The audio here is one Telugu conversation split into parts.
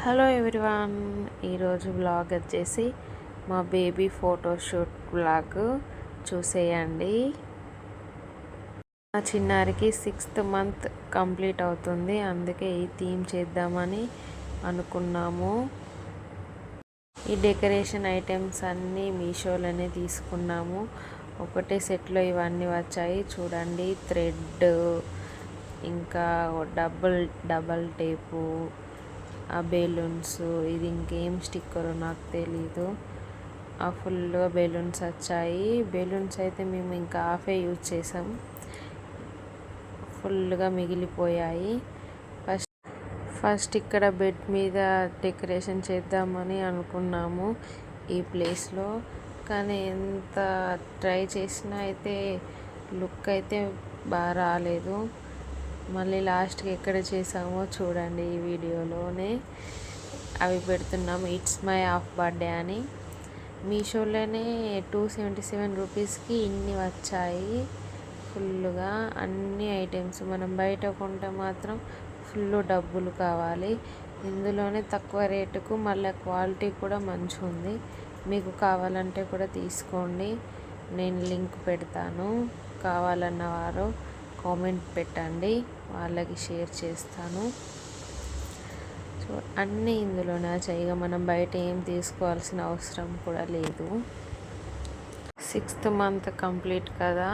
హలో ఎవ్రీవన్, ఈరోజు వ్లాగ్ వచ్చేసి మా బేబీ ఫోటోషూట్ వ్లాగ్ చూసేయండి. మా చిన్నారికి 6th మంత్ కంప్లీట్ అవుతుంది, అందుకే ఈ థీమ్ చేద్దామని అనుకున్నాము. ఈ డెకరేషన్ ఐటమ్స్ అన్నీ మీషోలోనే తీసుకున్నాము. ఒకటే సెట్లో ఇవన్నీ వచ్చాయి చూడండి. థ్రెడ్, ఇంకా డబల్ టేపు, ఆ బెలూన్స్, ఇది ఇంకేం స్టిక్కరో నాకు తెలీదు. ఆ ఫుల్గా బెలూన్స్ వచ్చాయి. బెలూన్స్ అయితే మేము ఇంకా హాఫే యూజ్ చేసాం, ఫుల్గా మిగిలిపోయాయి. ఫస్ట్ ఇక్కడ బెడ్ మీద డెకరేషన్ చేద్దామని అనుకున్నాము ఈ ప్లేస్లో, కానీ ఎంత ట్రై చేసినా అయితే లుక్ అయితే బాగా రాలేదు. మళ్ళీ లాస్ట్కి ఎక్కడ చేసామో చూడండి ఈ వీడియోలోనే. అవి పెడుతున్నాము. ఇట్స్ మై హాఫ్ బర్త్డే అని మీషోలోనే 277 రూపీస్కి ఇన్ని వచ్చాయి. ఫుల్గా అన్ని ఐటమ్స్. మనం బయట కొంటే మాత్రం ఫుల్ డబ్బులు కావాలి. ఇందులోనే తక్కువ రేటుకు మళ్ళీ క్వాలిటీ కూడా మంచిగా ఉంది. మీకు కావాలంటే కూడా తీసుకోండి, నేను లింక్ పెడతాను. కావాలన్న వారు కామెంట్ పెట్టండి, వాళ్ళకి షేర్ చేస్తాను. సో అన్నీ ఇందులోనే వచ్చాయి. మనం బయట ఏం తీసుకోవాల్సిన అవసరం కూడా లేదు. 6th మంత్ కంప్లీట్ కదా,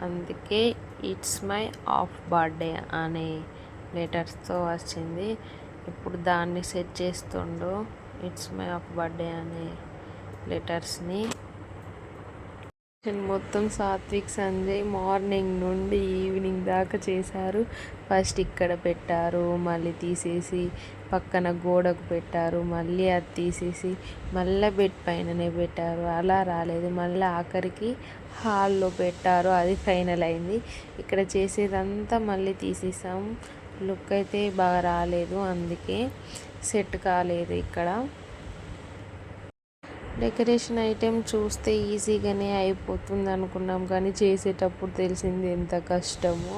అందుకే ఇట్స్ మై హాఫ్ బర్త్డే అనే లెటర్స్తో వచ్చింది. ఇప్పుడు దాన్ని సెట్ చేస్తుండు, ఇట్స్ మై హాఫ్ బర్త్డే అనే లెటర్స్ని. మొత్తం సాత్విక్ సంజయ్ మార్నింగ్ నుండి ఈవినింగ్ దాకా చేశారు. ఫస్ట్ ఇక్కడ పెట్టారు, మళ్ళీ తీసేసి పక్కన గోడకు పెట్టారు, మళ్ళీ అది తీసేసి మళ్ళీ బెడ్ పైననే పెట్టారు. అలా రాలేదు, మళ్ళీ ఆఖరికి హాల్లో పెట్టారు. అది ఫైనల్ అయింది. ఇక్కడ చేసేదంతా మళ్ళీ తీసేసాం. లుక్ అయితే బాగా రాలేదు, అందుకే సెట్ కాలేదు. ఇక్కడ డెకరేషన్ ఐటెం చూస్తే ఈజీగానే అయిపోతుంది అనుకున్నాం, కానీ చేసేటప్పుడు తెలిసింది ఎంత కష్టమో.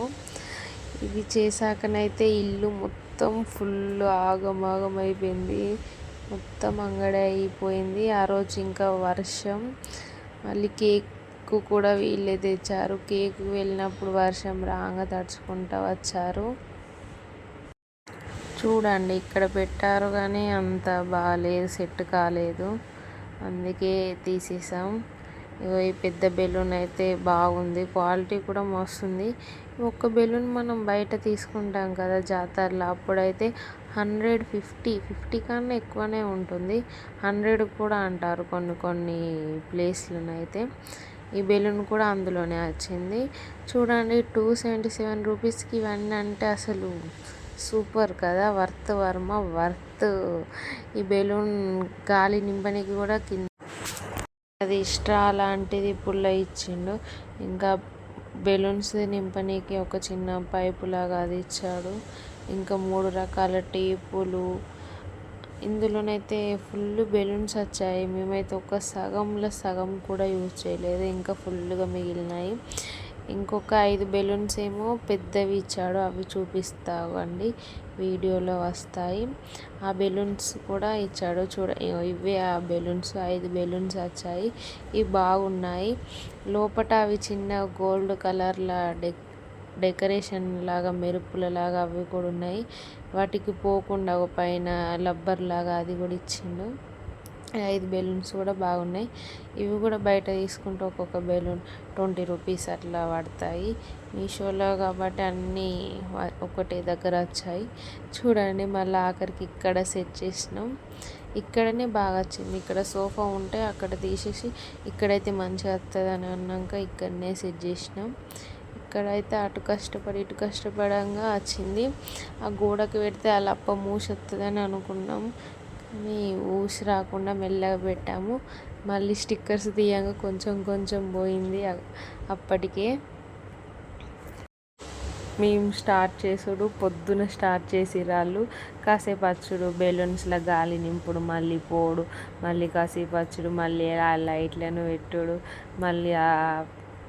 ఇవి చేశాకనైతే ఇల్లు మొత్తం ఫుల్ ఆగమాగం అయిపోయింది, మొత్తం అంగడి అయిపోయింది. ఆ రోజు ఇంకా వర్షం, మళ్ళీ కేక్ కూడా వీళ్ళే తెచ్చారు. కేక్ వెళ్ళినప్పుడు వర్షం రాగా తడుచుకుంటూ వచ్చారు. చూడండి ఇక్కడ పెట్టారు, కానీ అంత బాగాలేదు, సెట్ కాలేదు, అందుకే తీసేసాం. ఈ పెద్ద బెలూన్ అయితే బాగుంది, క్వాలిటీ కూడా మస్తుంది. ఒక్క బెలూన్ మనం బయట తీసుకుంటాం కదా జాతరలో, అప్పుడైతే 150 కన్నా ఎక్కువనే ఉంటుంది. 100 కూడా అంటారు కొన్ని ప్లేస్లనైతే. ఈ బెలూన్ కూడా అందులోనే వచ్చింది. చూడండి 277 రూపీస్కి ఇవన్నీ అంటే అసలు సూపర్ కదా, వర్త్ వర్మ వర్త్. ఈ బెలూన్ గాలి నింపనికి కూడా కింద అది స్ట్రా లాంటిది పుల్ల ఇచ్చిండు. ఇంకా బెలూన్స్ నింపనీకి ఒక చిన్న పైపు లాగా అది ఇచ్చాడు. ఇంకా 3 రకాల టేపులు. ఇందులోనైతే ఫుల్ బెలూన్స్ వచ్చాయి. మేమైతే ఒక సగంలో సగం కూడా యూజ్ చేయలేదు, ఇంకా ఫుల్గా మిగిలినాయి. ఇంకొక 5 బెలూన్స్ ఏమో పెద్దవి ఇచ్చాడు, అవి చూపిస్తావండి, వీడియోలో వస్తాయి. ఆ బెలూన్స్ కూడా ఇచ్చాడు. ఇవే ఆ బెలూన్స్, 5 బెలూన్స్ వచ్చాయి. ఇవి బాగున్నాయి. లోపల అవి చిన్న గోల్డ్ కలర్ల డెకరేషన్ లాగా, మెరుపుల లాగా అవి కూడా ఉన్నాయి. వాటికి పోకుండా ఒక పైన రబ్బర్ లాగా అది కూడా ఇచ్చిండు. 5 బెలూన్స్ కూడా బాగున్నాయి. ఇవి కూడా బయట తీసుకుంటే ఒక్కొక్క బెలూన్ 20 రూపీస్ అట్లా పడతాయి. మీషోలో కాబట్టి అన్నీ ఒకటే దగ్గర వచ్చాయి. చూడండి మళ్ళీ ఆఖరికి ఇక్కడ సెట్ చేసినాం. ఇక్కడనే బాగా వచ్చింది. ఇక్కడ సోఫా ఉంటే అక్కడ తీసేసి ఇక్కడైతే మంచిగా వస్తుంది అని అన్నాక ఇక్కడనే సెట్ చేసినాం. ఇక్కడైతే అటు కష్టపడి ఇటు కష్టపడంగా వచ్చింది. ఆ గోడకు పెడితే అలా మూసి వస్తుందని అనుకున్నాం, కానీ ఊసి రాకుండా మెల్లగా పెట్టాము. మళ్ళీ స్టిక్కర్స్ తీయంగా కొంచెం కొంచెం పోయింది. అప్పటికే మేము స్టార్ట్ చేసుడు పొద్దున స్టార్ట్ చేసిరాళ్ళు. కాసేపు వచ్చుడు, బెలూన్స్లో గాలి నింపుడు, మళ్ళీ పోడు, మళ్ళీ కాసేపు వచ్చుడు, మళ్ళీ ఆ లైట్లను పెట్టుడు, మళ్ళీ ఆ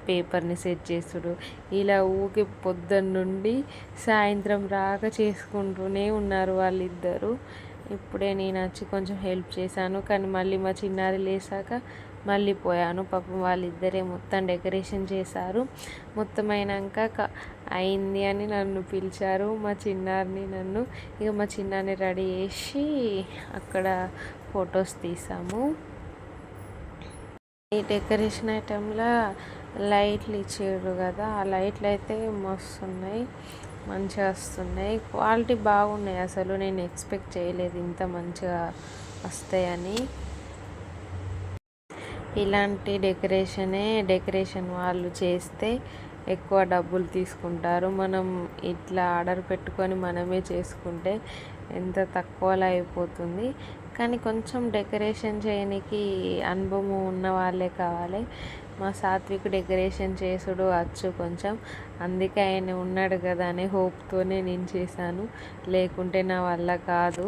పేపర్ని సెట్ చేసుడు, ఇలా ఊకే పొద్దున్న నుండి సాయంత్రం రాక చేసుకుంటూనే ఉన్నారు వాళ్ళిద్దరూ. ఇప్పుడే నేను వచ్చి కొంచెం హెల్ప్ చేశాను, కానీ మళ్ళీ మా చిన్నారి లేసాక మళ్ళీ పోయాను. పాపం వాళ్ళిద్దరే మొత్తం డెకరేషన్ చేశారు. మొత్తం అయినాక అయింది అని నన్ను పిలిచారు, మా చిన్నారిని నన్ను. ఇక మా చిన్నారిని రెడీ చేసి అక్కడ ఫొటోస్ తీసాము. ఈ డెకరేషన్ ఐటెంలో లైట్లు ఇచ్చారు కదా, ఆ లైట్లు అయితే మస్తు ఉన్నాయి, మంచిగా వస్తున్నాయి, క్వాలిటీ బాగున్నాయి. అసలు నేను ఎక్స్పెక్ట్ చేయలేదు ఇంత మంచిగా వస్తాయని. ఇలాంటి డెకరేషన్ వాళ్ళు చేస్తే ఎక్కువ డబ్బులు తీసుకుంటారు. మనం ఇట్లా ఆర్డర్ పెట్టుకొని మనమే చేసుకుంటే ఎంత తక్కువలో అయిపోతుంది. కానీ కొంచెం డెకరేషన్ చేయడానికి అనుభవం ఉన్న వాళ్ళే కావాలి. మా సాత్విక్ డెకరేషన్ చేసుడు వచ్చు కొంచెం, అందుకే ఆయన ఉన్నాడు కదా అనే హోప్తోనే నేను చేశాను, లేకుంటే నా వల్ల కాదు.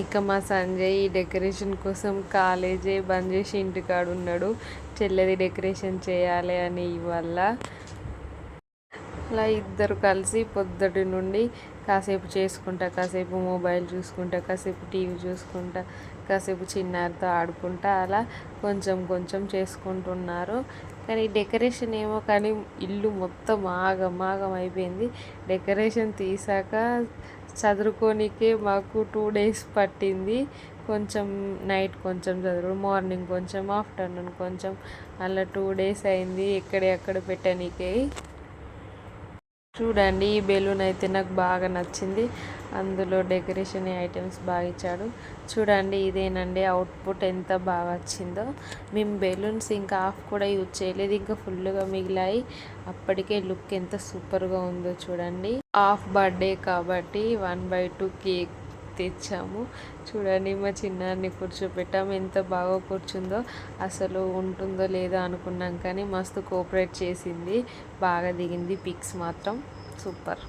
ఇక మా సంజయ్ ఈ డెకరేషన్ కోసం కాలేజే బంద్ చేసి ఇంటికాడ ఉన్నాడు, చెల్లెది డెకరేషన్ చేయాలి అని. ఇవల్ల అలా ఇద్దరు కలిసి పొద్దుటి నుండి కాసేపు చేసుకుంటా, కాసేపు మొబైల్ చూసుకుంటా, కాసేపు టీవీ చూసుకుంటా, కాసేపు చిన్నారితో ఆడుకుంటా అలా కొంచెం కొంచెం చేసుకుంటున్నారు. కానీ డెకరేషన్ ఏమో కానీ ఇల్లు మొత్తం ఆగం అయిపోయింది. డెకరేషన్ తీసాక చదువుకోనికే మాకు 2 days పట్టింది. కొంచెం నైట్ కొంచెం చదువు, మార్నింగ్ కొంచెం, ఆఫ్టర్నూన్ కొంచెం, అలా 2 days అయింది ఎక్కడ పెట్టనీకే. చూడండి, ఈ బెలూన్ అయితే నాకు బాగా నచ్చింది, అందులో డెకరేషన్ ఐటమ్స్ బాగా ఇచ్చాడు. చూడండి, ఇదేనండి అవుట్పుట్ ఎంత బాగా వచ్చిందో. మేము బెలూన్స్ ఇంకా హాఫ్ కూడా యూజ్ చేయలేదు, ఇంకా ఫుల్గా మిగిలాయి. అప్పటికే లుక్ ఎంత సూపర్గా ఉందో చూడండి. హాఫ్ బర్త్డే కాబట్టి 1/2 కేక్ తెచ్చాము. చూడండి, మా చిన్నారిని కూర్చోపెట్టాము, ఎంత బాగా కూర్చుందో. అసలు ఉంటుందో లేదో అనుకున్నాం, కానీ మస్తు కోఆపరేట్ చేసింది, బాగా దిగింది. పిక్స్ మాత్రం సూపర్.